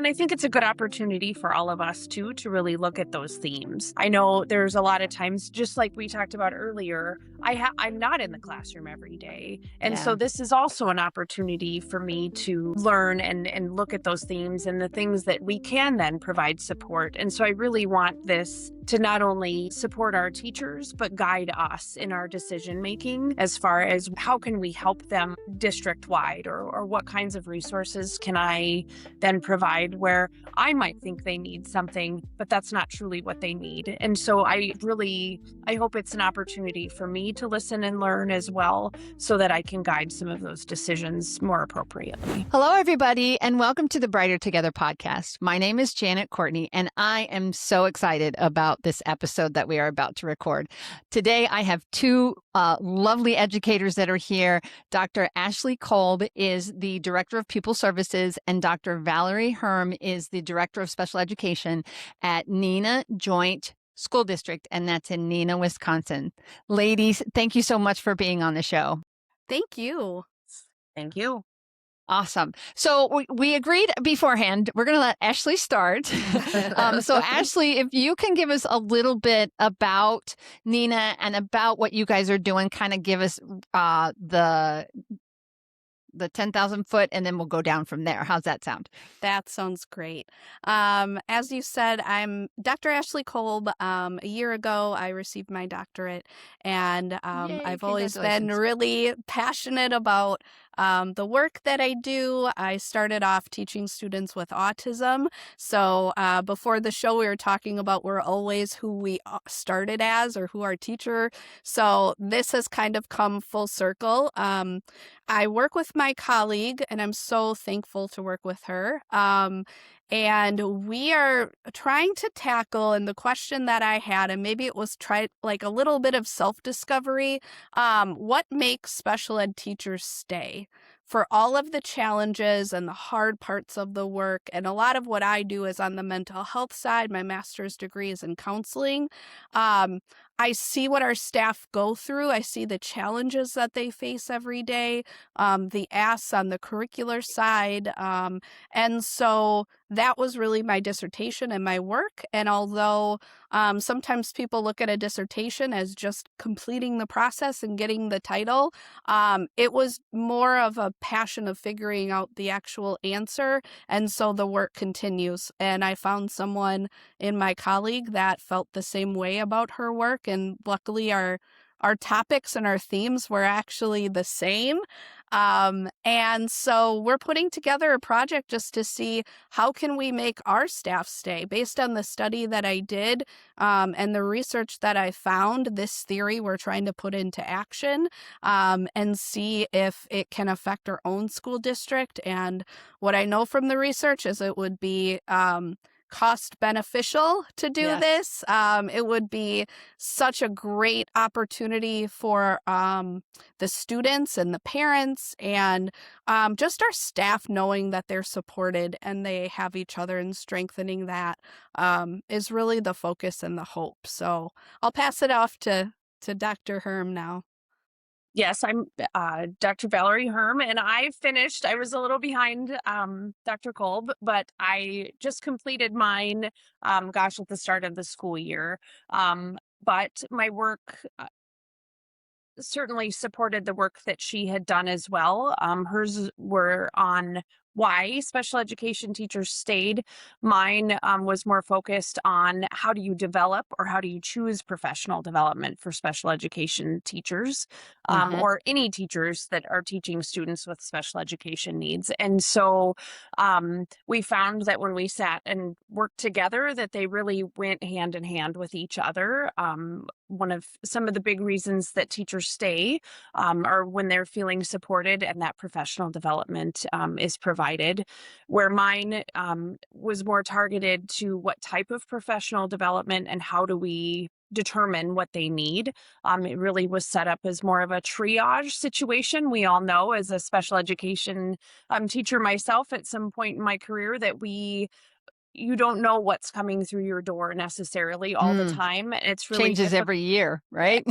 I think it's a good opportunity for all of us too to really look at those themes. I know there's a lot of times, just like we talked about earlier, I'm not in the classroom every day. And so Yeah. this is also an opportunity for me to learn and look at those themes and the things that we can then provide support. And so I really want this to not only support our teachers, but guide us in our decision making as far as how can we help them district wide, or what kinds of resources can I then provide where I might think they need something, but that's not truly what they need. And so I hope it's an opportunity for me to listen and learn as well, so that I can guide some of those decisions more appropriately. Hello, everybody, and welcome to the Brighter Together podcast. My name is Janet Courtney, and I am so excited about this episode that we are about to record. Today, I have two lovely educators that are here. Dr. Ashley Kolb is the Director of Pupil Services, and Dr. Valerie Hurm is the Director of Special Education at Neenah Joint School District, and that's in Neenah, Wisconsin. Ladies, thank you so much for being on the show. Thank you. Thank you. Awesome. So we agreed beforehand, we're going to let Ashley start. So Ashley, if you can give us a little bit about Neenah and about what you guys are doing, kind of give us the 10,000 foot, and then we'll go down from there. How's that sound? That sounds great. As you said, I'm Dr. Ashley Kolb. A year ago, I received my doctorate, and Yay, I've always been congratulations. really passionate about the work that I do. I started off teaching students with autism. So before the show, we were talking about we're always who we started as, or who our teacher. So this has kind of come full circle. I work with my colleague, and I'm so thankful to work with her. And we are trying to tackle, and the question that I had, and maybe it was like a little bit of self-discovery, what makes special ed teachers stay? For all of the challenges and the hard parts of the work, and a lot of what I do is on the mental health side. My master's degree is in counseling. I see what our staff go through. I see the challenges that they face every day, the asks on the curricular side. And so that was really my dissertation and my work. And although sometimes people look at a dissertation as just completing the process and getting the title, it was more of a passion of figuring out the actual answer. And so the work continues. And I found someone in my colleague that felt the same way about her work. And luckily our topics and our themes were actually the same. And so we're putting together a project just to see how can we make our staff stay. Based on the study that I did and the research that I found, this theory we're trying to put into action and see if it can affect our own school district. And what I know from the research is it would be cost beneficial to do this. It would be such a great opportunity for the students and the parents, and just our staff knowing that they're supported and they have each other, and strengthening that is really the focus and the hope. So I'll pass it off to Dr. Hurm now. Yes, I'm Dr. Valerie Hurm, and I was a little behind Dr. Kolb, but I just completed mine, at the start of the school year. But my work certainly supported the work that she had done as well. Hers were on why special education teachers stayed. Mine was more focused on how do you develop, or how do you choose professional development for special education teachers, or any teachers that are teaching students with special education needs. And so we found that when we sat and worked together, that they really went hand in hand with each other. Some of the big reasons that teachers stay are when they're feeling supported and that professional development is provided, where mine was more targeted to what type of professional development and how do we determine what they need. It really was set up as more of a triage situation. We all know, as a special education teacher myself at some point in my career, that you don't know what's coming through your door necessarily all the time. It's really changes every year, right?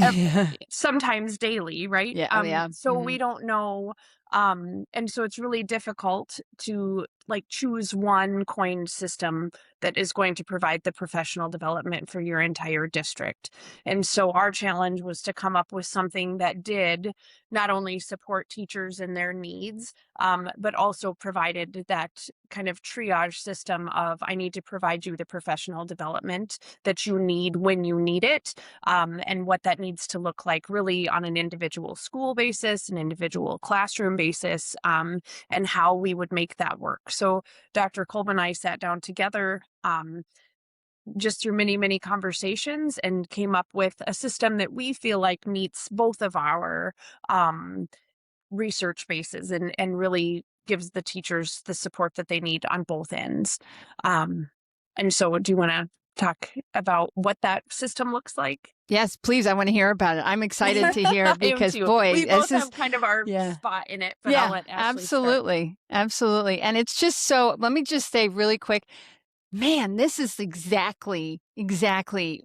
Sometimes daily, right? Yeah. So we don't know And so it's really difficult to like choose one coined system that is going to provide the professional development for your entire district. And so our challenge was to come up with something that did not only support teachers and their needs, but also provided that kind of triage system of I need to provide you the professional development that you need when you need it, and what that needs to look like really on an individual school basis, an individual classroom basis, and how we would make that work. So Dr. Kolb and I sat down together just through many, many conversations and came up with a system that we feel like meets both of our um, research bases and really gives the teachers the support that they need on both ends. Um, and so do you want to talk about what that system looks like? Yes, please. I want to hear about it. I'm excited to hear I am because, too. boy, We this both is, have kind of our yeah. spot in it, but I'll Yeah, let Ashley start. absolutely. Absolutely. And it's just so, let me just say really quick, man, this is exactly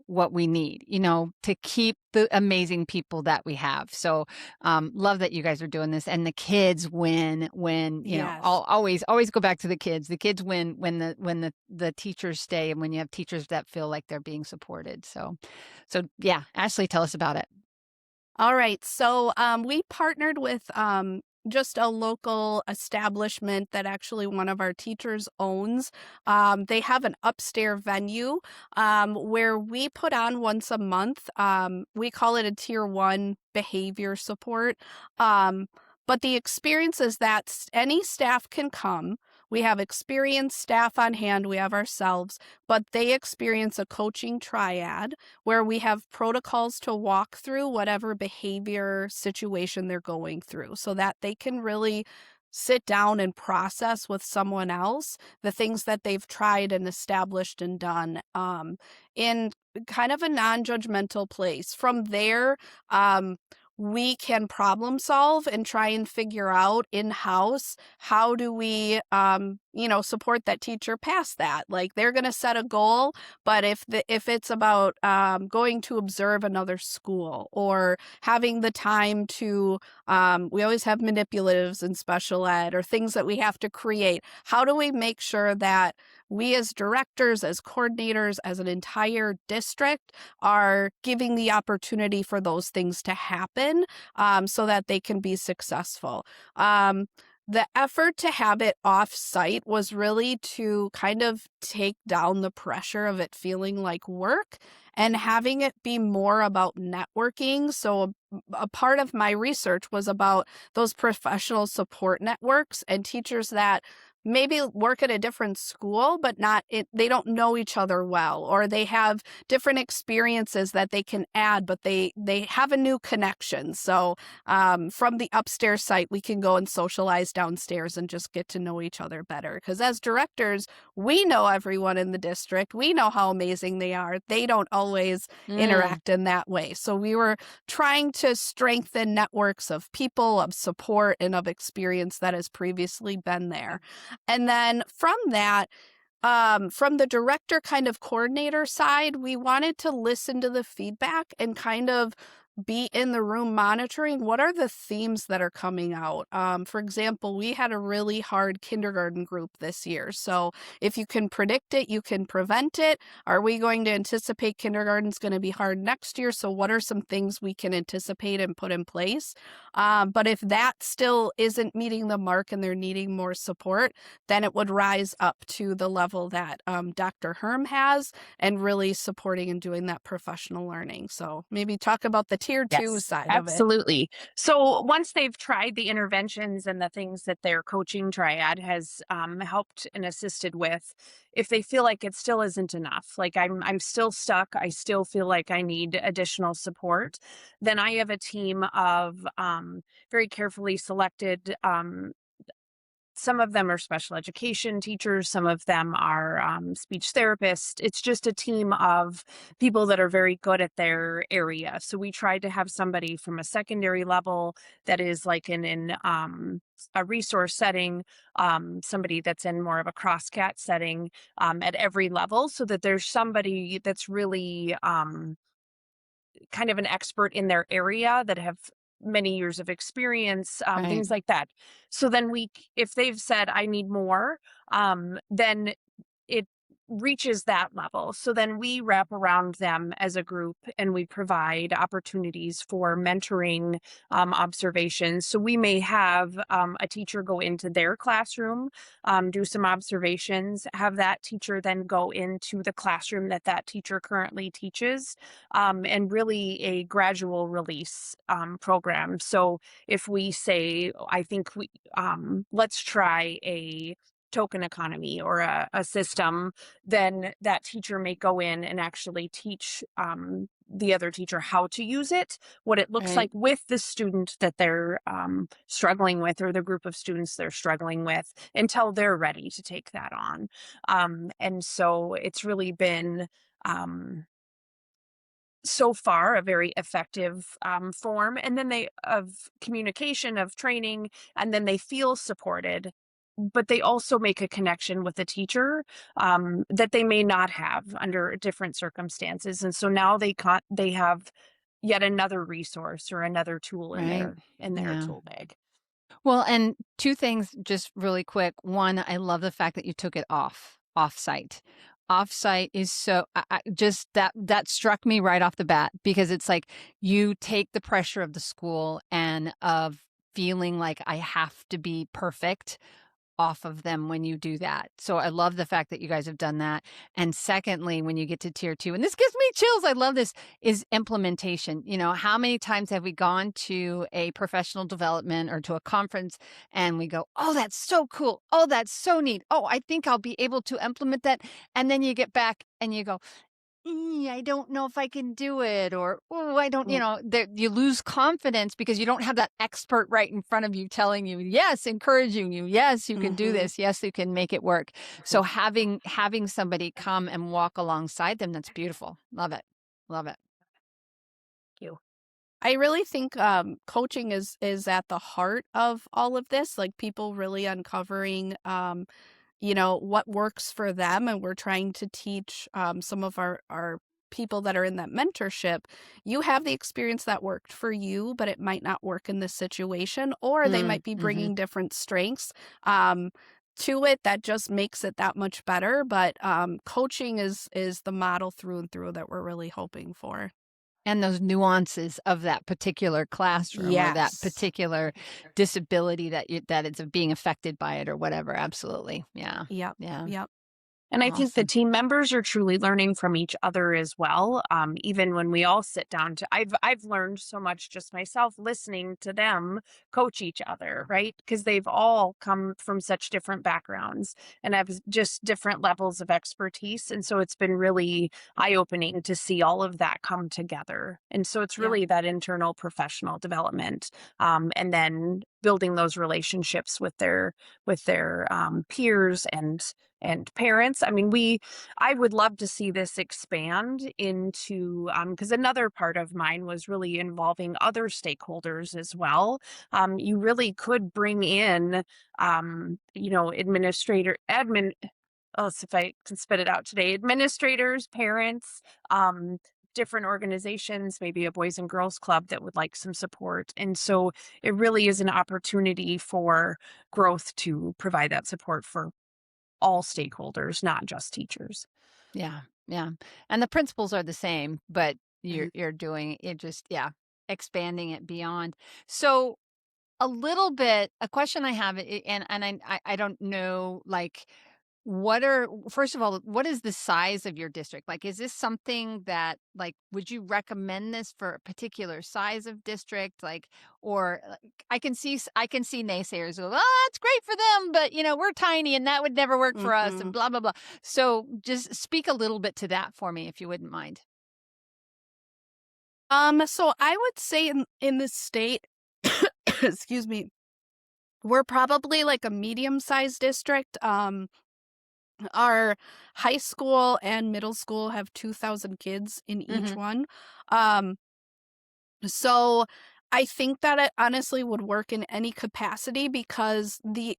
what we need, to keep the amazing people that we have. So, love that you guys are doing this, and the kids win when, Yes. I'll always go back to the kids. The kids win when the teachers stay and when you have teachers that feel like they're being supported. So yeah, Ashley, tell us about it. All right. So we partnered with just a local establishment that actually one of our teachers owns. They have an upstairs venue where we put on once a month. We call it a tier 1 behavior support. But the experience is that any staff can come. We have experienced staff on hand, we have ourselves, but they experience a coaching triad where we have protocols to walk through whatever behavior situation they're going through so that they can really sit down and process with someone else the things that they've tried and established and done in kind of a non-judgmental place. From there, we can problem solve and try and figure out in-house how do we support that teacher past that. Like they're going to set a goal, but if it's about going to observe another school or having the time to we always have manipulatives in special ed or things that we have to create. How do we make sure that we as directors, as coordinators, as an entire district are giving the opportunity for those things to happen so that they can be successful? The effort to have it off site was really to kind of take down the pressure of it feeling like work and having it be more about networking. So a part of my research was about those professional support networks and teachers that maybe work at a different school, but they don't know each other well, or they have different experiences that they can add, but they have a new connection. So from the upstairs site, we can go and socialize downstairs and just get to know each other better. Because as directors, we know everyone in the district. We know how amazing they are. They don't always interact in that way. So we were trying to strengthen networks of people, of support, and of experience that has previously been there. And then from that, from the director kind of coordinator side, we wanted to listen to the feedback and kind of be in the room monitoring what are the themes that are coming out. For example, we had a really hard kindergarten group this year. So if you can predict it, you can prevent it. Are we going to anticipate kindergarten's going to be hard next year? So what are some things we can anticipate and put in place? But if that still isn't meeting the mark and they're needing more support, then it would rise up to the level that Dr. Hurm has and really supporting and doing that professional learning. So maybe talk about the tier 2 side of it. Absolutely. So once they've tried the interventions and the things that their coaching triad has helped and assisted with, if they feel like it still isn't enough, like I'm still stuck, I still feel like I need additional support, then I have a team of very carefully selected some of them are special education teachers. Some of them are speech therapists. It's just a team of people that are very good at their area. So we tried to have somebody from a secondary level that is like in a resource setting, somebody that's in more of a crosscat setting at every level, so that there's somebody that's really kind of an expert in their area that have many years of experience, Right. things like that. So then if they've said, I need more, then it reaches that level. So then we wrap around them as a group and we provide opportunities for mentoring, observations. So we may have a teacher go into their classroom, do some observations, have that teacher then go into the classroom that that teacher currently teaches, and really a gradual release program. So if we say, I think let's try a token economy or a system, then that teacher may go in and actually teach the other teacher how to use it, what it looks Right. like with the student that they're struggling with, or the group of students they're struggling with, until they're ready to take that on. And so it's really been, um, so far, a very effective form, and then they of communication, of training, and then they feel supported, but they also make a connection with the teacher, that they may not have under different circumstances, and so now they have yet another resource or another tool in Right. their Yeah. tool bag. Well, and two things just really quick. One, I love the fact that you took it offsite. Offsite is so just that struck me right off the bat, because it's like you take the pressure of the school and of feeling like I have to be perfect off of them when you do that. So I love the fact that you guys have done that. And secondly, when you get to tier 2, and this gives me chills, I love this, is implementation. You know, how many times have we gone to a professional development or to a conference and we go, "Oh, that's so cool. Oh, that's so neat. Oh, I think I'll be able to implement that." And then you get back and you go, I don't know if I can do it, or, oh, I don't, Mm. you lose confidence because you don't have that expert right in front of you telling you, yes, encouraging you, yes, you can do Mhm. this, yes, you can make it work. So having somebody come and walk alongside them, that's beautiful. Love it. Love it. Thank you. I really think coaching is at the heart of all of this. Like people really uncovering, what works for them, and we're trying to teach some of our people that are in that mentorship. You have the experience that worked for you, but it might not work in this situation, or they might be Mm-hmm. bringing different strengths. To it that just makes it that much better. But coaching is the model through and through that we're really hoping for. And those nuances of that particular classroom or that Yes. particular disability that it's being affected by it or whatever. Absolutely. Yeah. Yep. Yeah. Yep. And I think the Awesome. team members are truly learning from each other as well. Even when we all sit down I've learned so much just myself listening to them coach each other, right? Because they've all come from such different backgrounds and have just different levels of expertise. And so it's been really eye opening to see all of that come together. And so it's Yep. really that internal professional development, and then building those relationships with their peers and parents. I mean, I would love to see this expand into, because another part of mine was really involving other stakeholders as well. You really could bring in, oh, so if I can spit it out today, administrators, parents, um, different organizations, maybe a Boys and Girls Club that would like some support. And so it really is an opportunity for growth to provide that support for all stakeholders, not just teachers. Yeah, yeah, and the principles are the same, but you're Mhm. you're doing it just yeah, expanding it beyond. So, a question I have, and I don't know, like, what are first of all, what is the size of your district? Like, is this something that, like, would you recommend this for a particular size of district? Like, or like, I can see naysayers go, "Oh, that's great for them, but we're tiny and that would never work for us," and Mhm. blah blah blah. So, just speak a little bit to that for me, if you wouldn't mind. So I would say in this state, excuse me, we're probably like a medium-sized district. Our high school and middle school have 2,000 kids in each Hmm. one. Um, so I think that it honestly would work in any capacity because the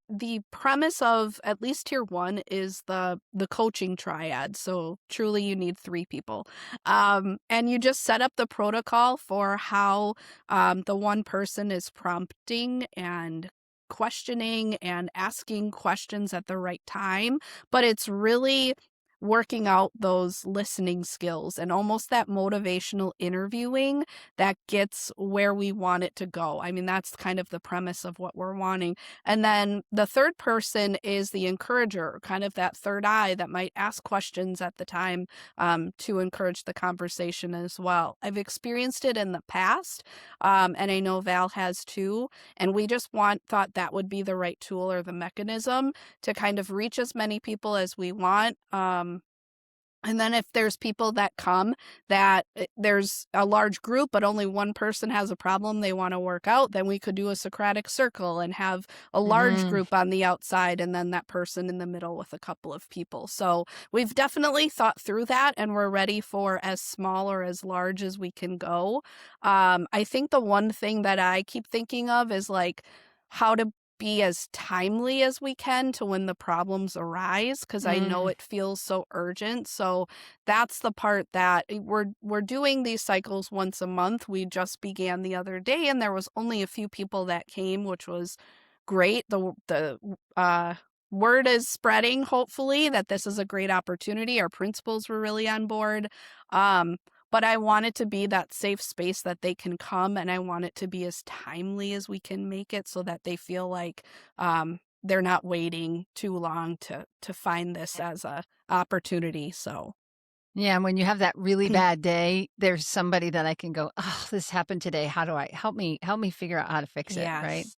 premise of at least tier 1 is the coaching triad. So truly you need 3 people. And you just set up the protocol for how the one person is prompting and questioning and asking questions at the right time, but it's really working out those listening skills and almost that motivational interviewing that gets where we want it to go. I mean, that's kind of the premise of what we're wanting. And then the third person is the encourager, kind of that third eye that might ask questions at the time to encourage the conversation as well. I've experienced it in the past, and I know Val has too. And we just thought that would be the right tool or the mechanism to kind of reach as many people as we want. And then if there's people that come that there's a large group, but only one person has a problem they want to work out, then we could do a Socratic circle and have a large Mhm. group on the outside and then that person in the middle with a couple of people. So we've definitely thought through that and we're ready for as small or as large as we can go. I think the one thing that I keep thinking of is like how to be as timely as we can to when the problems arise because I know Mm. it feels so urgent. So that's the part that we're doing these cycles once a month. We just began the other day and there was only a few people that came, which was great. The word is spreading, hopefully, that this is a great opportunity. Our principals were really on board. Um, but I want it to be that safe space that they can come, and I want it to be as timely as we can make it so that they feel like they're not waiting too long to find this as a opportunity. So Yeah, and when you have that really bad day, there's somebody that I can go, "Oh, this happened today. How do I help me figure out how to fix it," right? yes.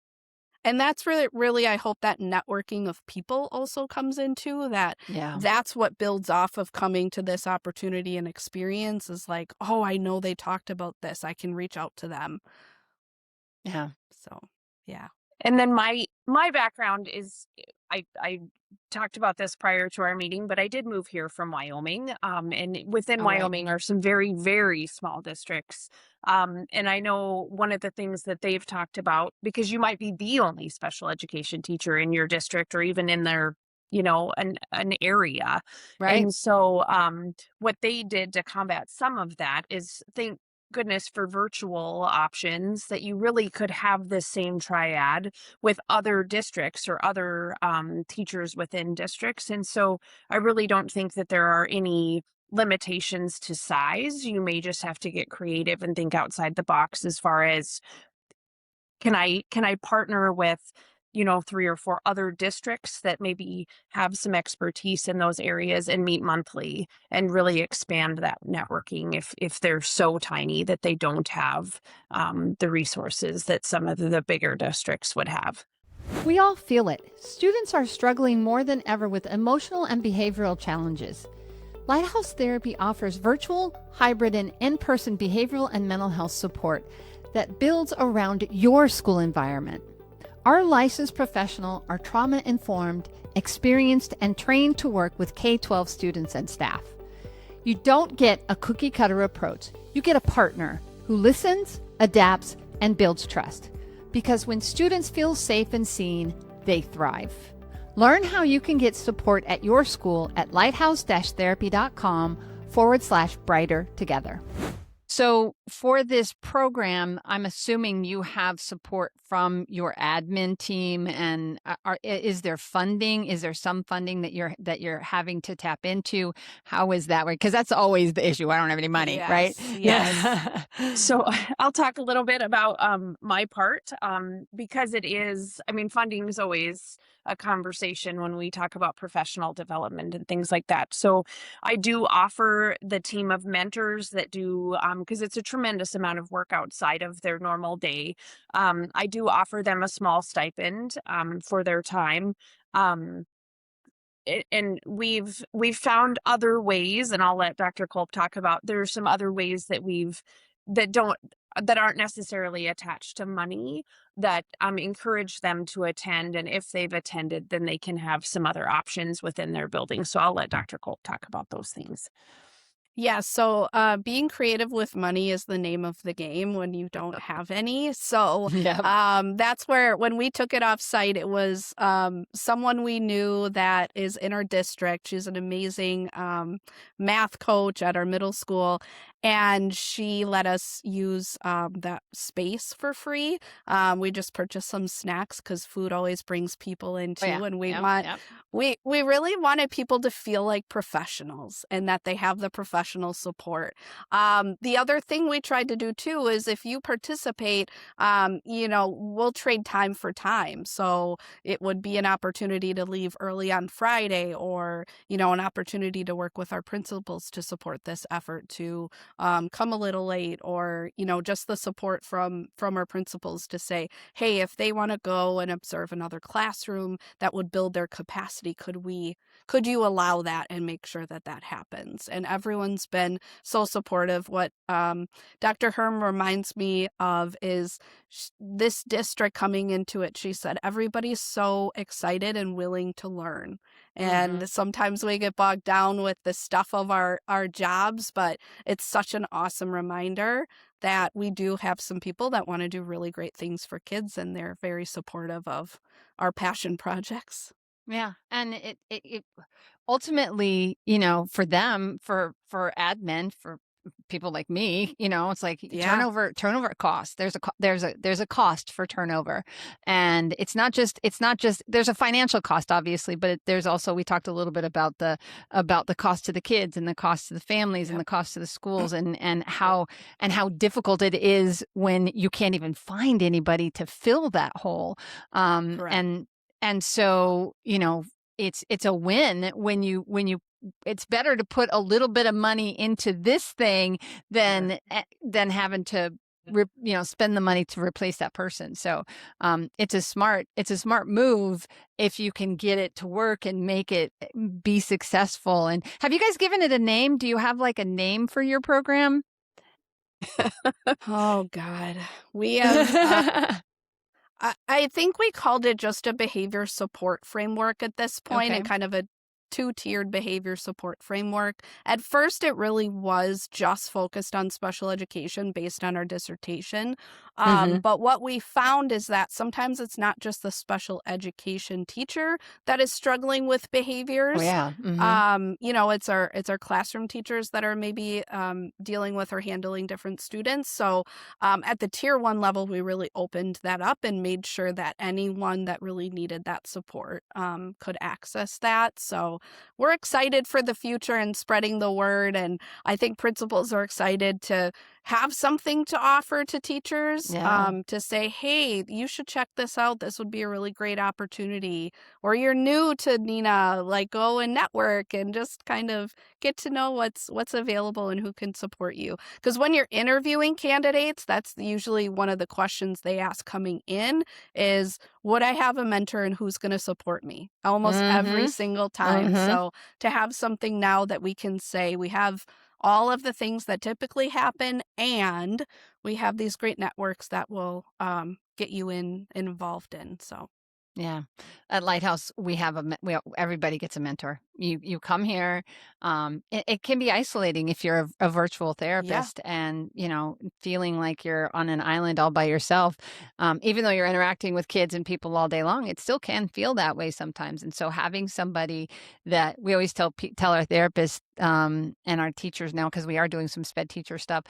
And that's really, I hope that networking of people also comes into that. Yeah. That's what builds off of coming to this opportunity and experience is like, oh, I know they talked about this. I can reach out to them. Yeah. So, yeah. And then my background is I talked about this prior to our meeting, but I did move here from Wyoming. And within All right. Wyoming are some very, very small districts. And I know one of the things that they've talked about, because you might be the only special education teacher in your district or even in their, an area. Right? And so what they did to combat some of that is think goodness for virtual options that you really could have this same triad with other districts or other teachers within districts. And so I really don't think that there are any limitations to size. You may just have to get creative and think outside the box as far as can I partner with 3 or 4 other districts that maybe have some expertise in those areas and meet monthly and really expand that networking if they're so tiny that they don't have the resources that some of the bigger districts would have. We all feel it. Students are struggling more than ever with emotional and behavioral challenges. Lighthouse Therapy offers virtual, hybrid, and in-person behavioral and mental health support that builds around your school environment. Our licensed professionals are trauma-informed, experienced, and trained to work with K-12 students and staff. You don't get a cookie-cutter approach. You get a partner who listens, adapts, and builds trust. Because when students feel safe and seen, they thrive. Learn how you can get support at your school at lighthouse-therapy.com/brighter together. So for this program, I'm assuming you have support from your admin team, and is there funding? Is there some funding that you're having to tap into? How is that? Because that's always the issue. I don't have any money, right? Yes. Yeah. So I'll talk a little bit about my part because funding is always a conversation when we talk about professional development and things like that. So I do offer the team of mentors that do because it's a tremendous amount of work outside of their normal day. I do offer them a small stipend for their time. Um, and we've found other ways, and I'll let Dr. Kolb talk about. There's some other ways that don't that aren't necessarily attached to money that encourage them to attend, and if they've attended, then they can have some other options within their building. So I'll let Dr. Kolb talk about those things. Yeah, so being creative with money is the name of the game when you don't have any. So Yep. that's where, when we took it off site, it was someone we knew that is in our district. She's an amazing math coach at our middle school, and she let us use that space for free. We just purchased some snacks because food always brings people in Oh, too, yeah. and Yep. Yep. we really wanted people to feel like professionals and that they have the professional support. The other thing we tried to do too is, if you participate, we'll trade time for time. So it would be an opportunity to leave early on Friday, or, an opportunity to work with our principals to support this effort to come a little late, or, just the support from our principals to say, hey, if they want to go and observe another classroom that would build their capacity, could you allow that and make sure that that happens? And everyone's been so supportive. What Dr. Herm reminds me of is this district coming into it. She said, everybody's so excited and willing to learn. Mm-hmm. And sometimes we get bogged down with the stuff of our jobs, but it's such an awesome reminder that we do have some people that want to do really great things for kids, and they're very supportive of our passion projects. Yeah. And it ultimately, for them, for admin, for people like me, it's like Yeah. turnover costs. There's a cost for turnover. And it's not just there's a financial cost, obviously, but there's also, we talked a little bit about the cost to the kids, and the cost to the families, and Yep. the cost to the schools, and how difficult it is when you can't even find anybody to fill that hole. Um Correct. and and so, it's a win when you it's better to put a little bit of money into this thing than having to spend the money to replace that person. So it's a smart move if you can get it to work and make it be successful. And have you guys given it a name? Do you have like a name for your program? Oh God. We have I think we called it just a behavior support framework at this point, Okay. and kind of a two-tiered behavior support framework. At first, it really was just focused on special education based on our dissertation. Mm-hmm. But what we found is that sometimes it's not just the special education teacher that is struggling with Oh, behaviors. yeah. Mm-hmm. It's our classroom teachers that are maybe dealing with or handling different students. So at the tier 1 level, we really opened that up and made sure that anyone that really needed that support could access that. So we're excited for the future and spreading the word. And I think principals are excited to have something to offer to teachers, Yeah. to say, hey, you should check this out. This would be a really great opportunity. Or you're new to Neenah, like, go and network and just kind of get to know what's available and who can support you. Because when you're interviewing candidates, that's usually one of the questions they ask coming in is, would I have a mentor and who's going to support me? Almost every Mm-hmm. single time. Mm-hmm. So to have something now that we can say we have all of the things that typically happen, and we have these great networks that will get you involved in. So Yeah. At Lighthouse, we have everybody gets a mentor. You come here. It can be isolating if you're a virtual yeah, therapist, and, feeling like you're on an island all by yourself. Even though you're interacting with kids and people all day long, it still can feel that way sometimes. And so having somebody that we always tell our therapists, and our teachers now, because we are doing some sped teacher stuff,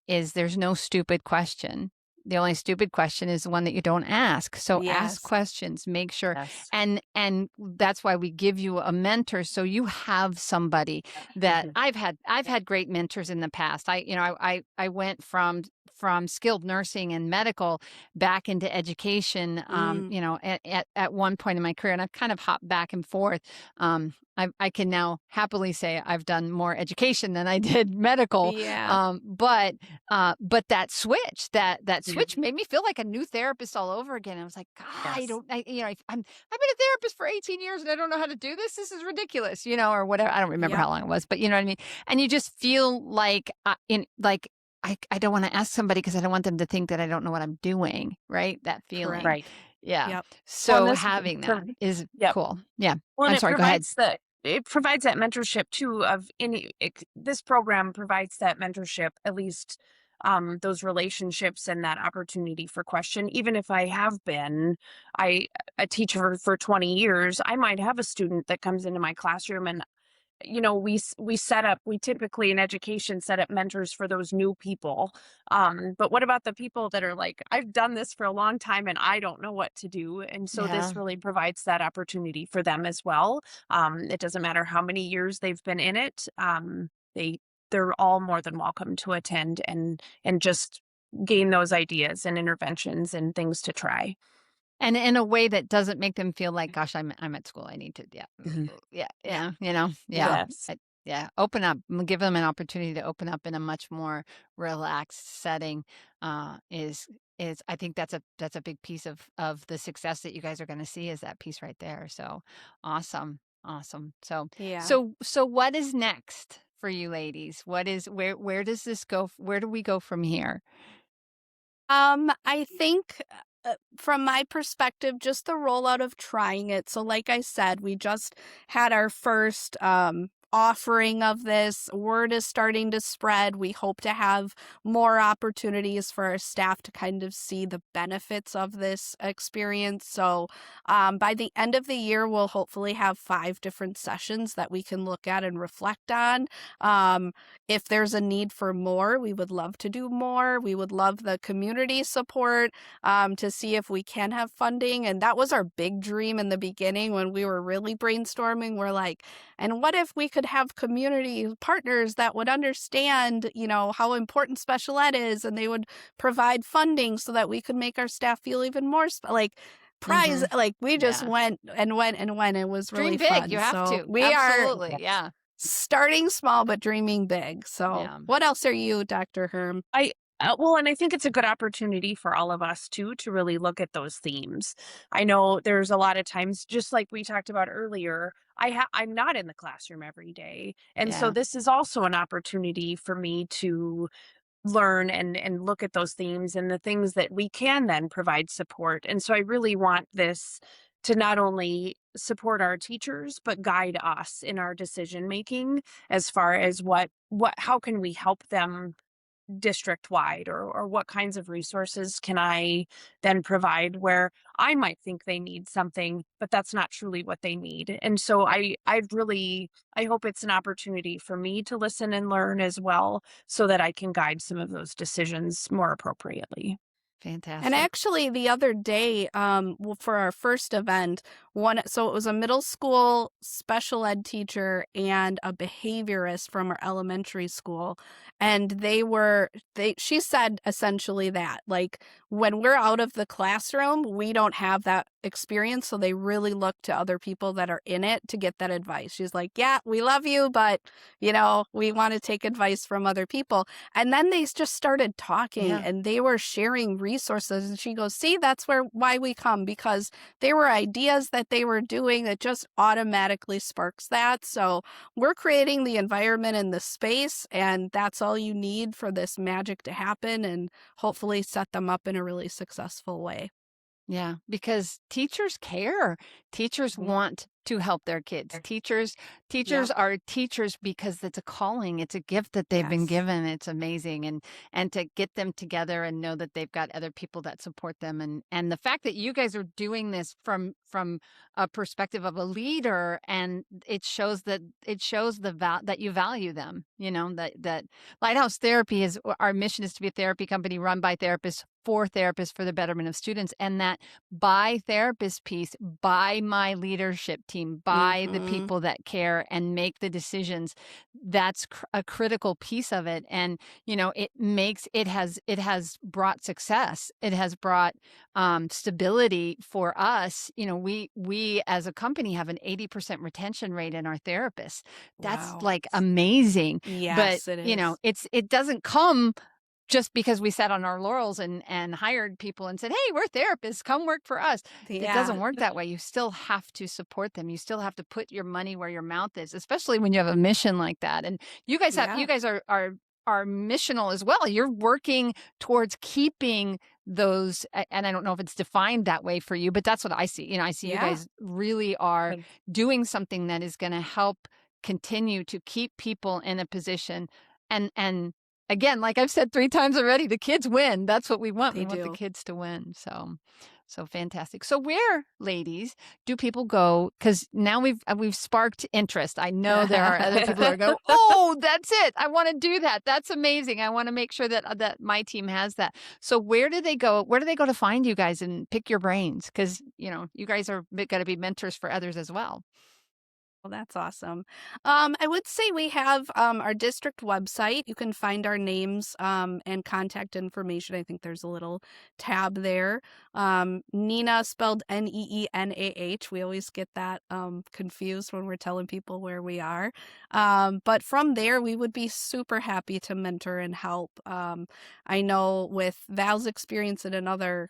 is there's no stupid question. The only stupid question is the one that you don't ask. So ask yes, questions, make sure. Yes. And that's why we give you a mentor, so you have somebody that Mhm. I've had great mentors in the past. I went from skilled nursing and medical back into education, mm, at one point in my career, and I've kind of hopped back and forth. I can now happily say I've done more education than I did medical. yeah, But that Mhm. switch made me feel like a new therapist all over again. I was like, God, I Yes. don't, I, I've been a therapist for 18 years and I don't know how to do this. This is ridiculous, or whatever. I don't remember yep, how long it was, but you know what I mean? And you just feel like, I don't want to ask somebody because I don't want them to think that I don't know what I'm doing. Right. That feeling. correct, Right. Yeah. yep, Well, and So this having that pro is Yep. cool. Yeah. Well, and I'm it sorry. Go ahead. provides it provides that mentorship too this program provides that mentorship, at least those relationships and that opportunity for question. Even if I have been I a teacher for 20 years, I might have a student that comes into my classroom, and we typically in education set up mentors for those new people. But what about the people that are like, I've done this for a long time and I don't know what to do? And so Yeah. this really provides that opportunity for them as well. It doesn't matter how many years they've been in it. They're all more than welcome to attend and just gain those ideas and interventions and things to try. And in a way that doesn't make them feel like, gosh, I'm at school. I need to, yeah, Mhm. yeah, Yeah. yeah, yeah, Yes. yeah. Open up, give them an opportunity to open up in a much more relaxed setting. Is I think that's a big piece of the success that you guys are going to see is that piece right there. So awesome, awesome. So Yeah. so what is next for you ladies? Where does this go? Where do we go from here? I think from my perspective, just the rollout of trying it. So, like I said, we just had our first offering of this. Word is starting to spread. We hope to have more opportunities for our staff to kind of see the benefits of this experience. So, by the end of the year, we'll hopefully have 5 different sessions that we can look at and reflect on. Um, if there's a need for more, we would love to do more. We would love the community support to see if we can have funding. And that was our big dream in the beginning when we were really brainstorming. We're like, and what if we could have community partners that would understand, how important special ed is, and they would provide funding so that we could make our staff feel even more prize. Mm-hmm. Like we just Yeah. went and went and went. It was Dream really big. You fun. have So to. we are Absolutely. Yeah. starting small but dreaming big. So, Yeah. what else are you, Dr. Herm? I well, and I think it's a good opportunity for all of us too to really look at those themes. I know there's a lot of times, just like we talked about earlier, I'm not in the classroom every day, and so Yeah. this is also an opportunity for me to learn and look at those themes and the things that we can then provide support. And so I really want this to not only support our teachers but guide us in our decision making as far as what how can we help them district wide, or what kinds of resources can I then provide where I might think they need something but that's not truly what they need. And so I hope it's an opportunity for me to listen and learn as well so that I can guide some of those decisions more appropriately. And Fantastic. actually, the other day, for our first event, so it was a middle school special ed teacher and a behaviorist from our elementary school, and she said essentially that, like, when we're out of the classroom, we don't have that experience, so they really look to other people that are in it to get that advice. She's like, yeah, we love you, but we want to take advice from other people. And then they just started talking Yeah. and they were sharing resources. And she goes, see, that's why we come, because there were ideas that they were doing that just automatically sparks that. So we're creating the environment and the space, and that's all you need for this magic to happen and hopefully set them up in a really successful way. Yeah, because teachers care. Teachers Mhm. want to help their kids. Teachers Yep. are teachers because it's a calling. It's a gift that they've been Yes. given. It's amazing. And to get them together and know that they've got other people that support them, and the fact that you guys are doing this from a perspective of a leader, and it shows that that you value them, that Lighthouse Therapy is our mission is to be a therapy company run by therapists for therapists for the betterment of students, and that by therapist piece, by my leadership team, by the Hmm. people that care and make the decisions, that's a critical piece of it. And it has brought success. It has brought stability for us. We as a company have an 80% retention rate in our therapists. That's Wow. like amazing. But Yes, it is. it doesn't come just because we sat on our laurels and hired people and said, hey, we're therapists, come work for us. It Yeah. doesn't work that way. You still have to support them. You still have to put your money where your mouth is, especially when you have a mission like that. And you Yeah. guys are missional as well. You're working towards keeping those, and I don't know if it's defined that way for you, but that's what I see. You know, I see you Yeah. guys really are Thanks. doing something that is going to help continue to keep people in a position. And again, like I've said 3 times already, the kids win. That's what we want. They We want the do. kids to win. So fantastic. So where, ladies, do people go? Because now we've sparked interest. I know there are other people that are going, oh, that's it. I want to do that. That's amazing. I want to make sure that my team has that. So where do they go? Where do they go to find you guys and pick your brains? Because, you know, you guys are going to be mentors for others as well. Well, that's awesome. I would say we have our district website. You can find our names and contact information. I think there's a little tab there. Neenah, spelled Neenah. We always get that confused when we're telling people where we are. But from there, we would be super happy to mentor and help. I know with Val's experience in another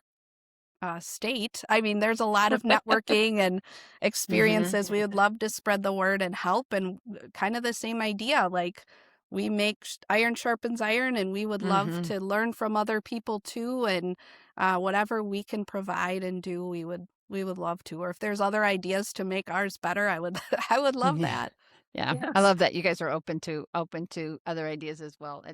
state. I mean, there's a lot of networking and experiences. We would love to spread the word and help, and kind of the same idea. Like, we make iron sharpens iron, and we would love to learn from other people too. And whatever we can provide and do, we would love to. Or if there's other ideas to make ours better, I would I would love that. Yeah, I Yes. love that you guys are open to other ideas as well.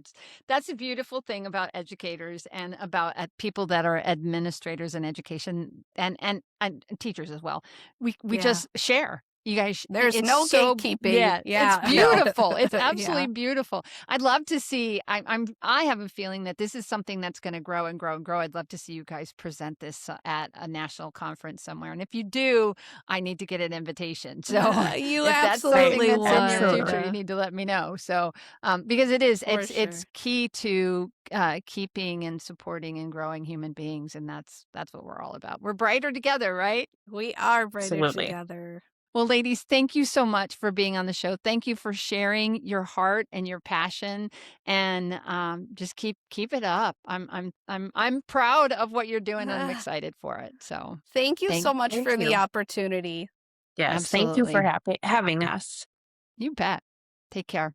That's a beautiful thing about educators and about people that are administrators in education and teachers as well. We Yeah. just share. You guys, There's it's no so gatekeeping. yeah, Yeah, it's no. beautiful. It's Yeah. absolutely beautiful. I'd love to see. I have a feeling that this is something that's going to grow and grow and grow. I'd love to see you guys present this at a national conference somewhere. And if you do, I need to get an invitation. So You if that's something absolutely that's in your would. future, you need to let me know. So because it's For it's sure. key to keeping and supporting and growing human beings, and that's what we're all about. We're brighter together, right? We are brighter Absolutely. together. Well, ladies, thank you so much for being on the show. Thank you for sharing your heart and your passion, and just keep it up. I'm proud of what you're doing, and I'm excited for it. So Thank you so much Thank for the you. opportunity. Yes. Thank you for absolutely, having us. you bet. Take care.